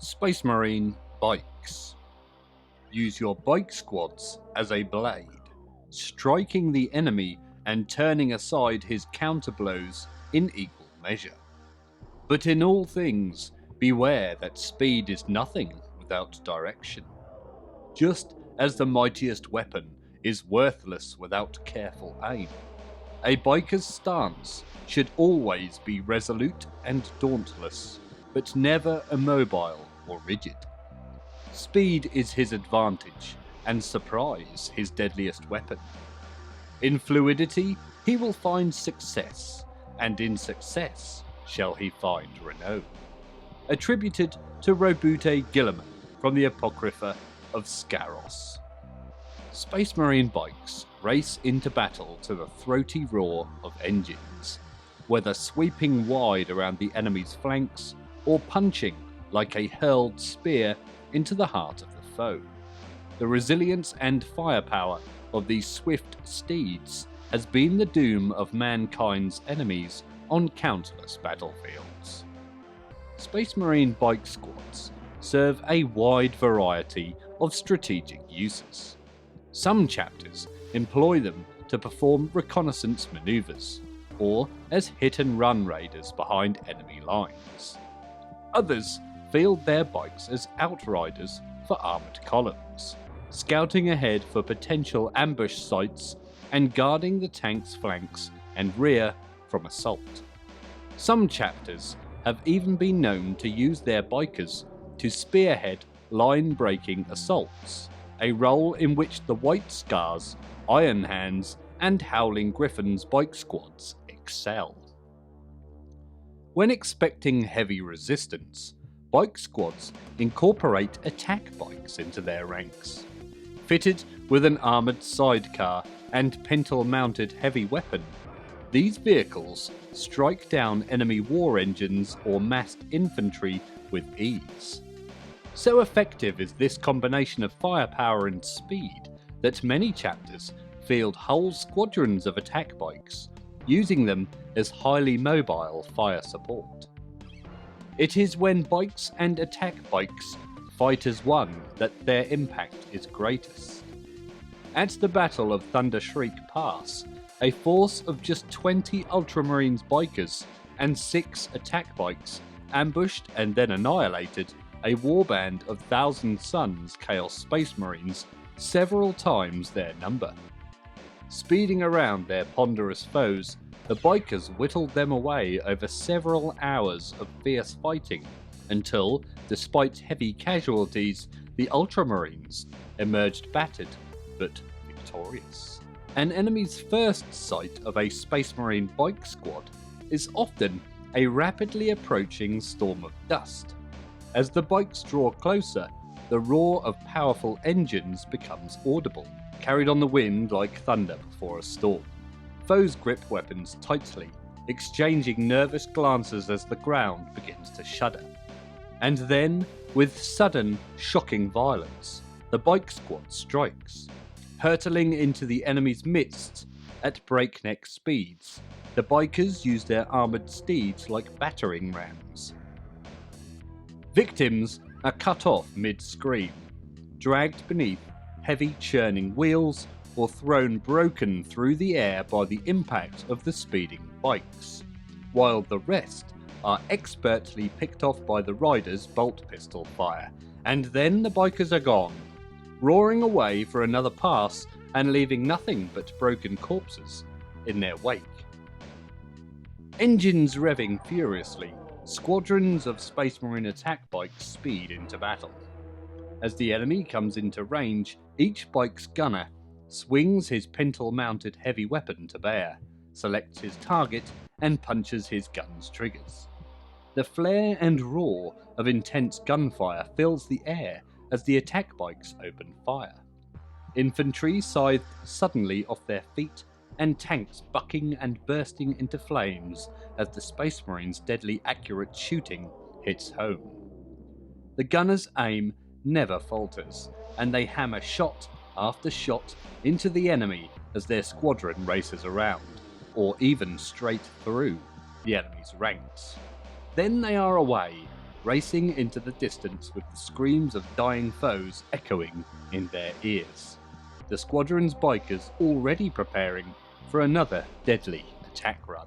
Space Marine Bikes. Use your bike squads as a blade, striking the enemy and turning aside his counterblows in equal measure. But in all things, beware that speed is nothing without direction. Just as the mightiest weapon is worthless without careful aim, a biker's stance should always be resolute and dauntless, but never immobile or rigid. Speed is his advantage, and surprise his deadliest weapon. In fluidity he will find success, and in success shall he find renown. Attributed to Robute Guilliman from the Apocrypha of Scaros. Space Marine bikes race into battle to the throaty roar of engines, whether sweeping wide around the enemy's flanks or punching like a hurled spear into the heart of the foe. The resilience and firepower of these swift steeds has been the doom of mankind's enemies on countless battlefields. Space Marine bike squads serve a wide variety of strategic uses. Some chapters employ them to perform reconnaissance maneuvers, or as hit-and-run raiders behind enemy lines. Others field their bikes as outriders for armoured columns, scouting ahead for potential ambush sites and guarding the tank's flanks and rear from assault. Some chapters have even been known to use their bikers to spearhead line-breaking assaults, a role in which the White Scars, Iron Hands and Howling Griffins bike squads excel. When expecting heavy resistance, bike squads incorporate attack bikes into their ranks. Fitted with an armoured sidecar and pintle-mounted heavy weapon, these vehicles strike down enemy war engines or massed infantry with ease. So effective is this combination of firepower and speed that many chapters field whole squadrons of attack bikes, using them as highly mobile fire support. It is when bikes and attack bikes fight as one that their impact is greatest. At the Battle of Thundershriek Pass, a force of just 20 Ultramarines bikers and 6 attack bikes ambushed and then annihilated a warband of Thousand Suns Chaos Space Marines several times their number. Speeding around their ponderous foes, the bikers whittled them away over several hours of fierce fighting until, despite heavy casualties, the Ultramarines emerged battered but victorious. An enemy's first sight of a Space Marine bike squad is often a rapidly approaching storm of dust. As the bikes draw closer, the roar of powerful engines becomes audible, carried on the wind like thunder before a storm. Foes grip weapons tightly, exchanging nervous glances as the ground begins to shudder. And then, with sudden, shocking violence, the bike squad strikes. Hurtling into the enemy's midst at breakneck speeds, the bikers use their armoured steeds like battering rams. Victims are cut off mid-scream, dragged beneath heavy churning wheels, or thrown broken through the air by the impact of the speeding bikes, while the rest are expertly picked off by the riders' bolt pistol fire, and then the bikers are gone, roaring away for another pass and leaving nothing but broken corpses in their wake. Engines revving furiously, squadrons of Space Marine attack bikes speed into battle. As the enemy comes into range, each bike's gunner swings his pintle-mounted heavy weapon to bear, selects his target, and punches his gun's triggers. The flare and roar of intense gunfire fills the air as the attack bikes open fire. Infantry scythed suddenly off their feet, and tanks bucking and bursting into flames as the Space Marines' deadly accurate shooting hits home. The gunners' aim never falters, and they hammer shot after shot into the enemy as their squadron races around, or even straight through, the enemy's ranks. Then they are away, racing into the distance with the screams of dying foes echoing in their ears. The squadron's bikers already preparing for another deadly attack run.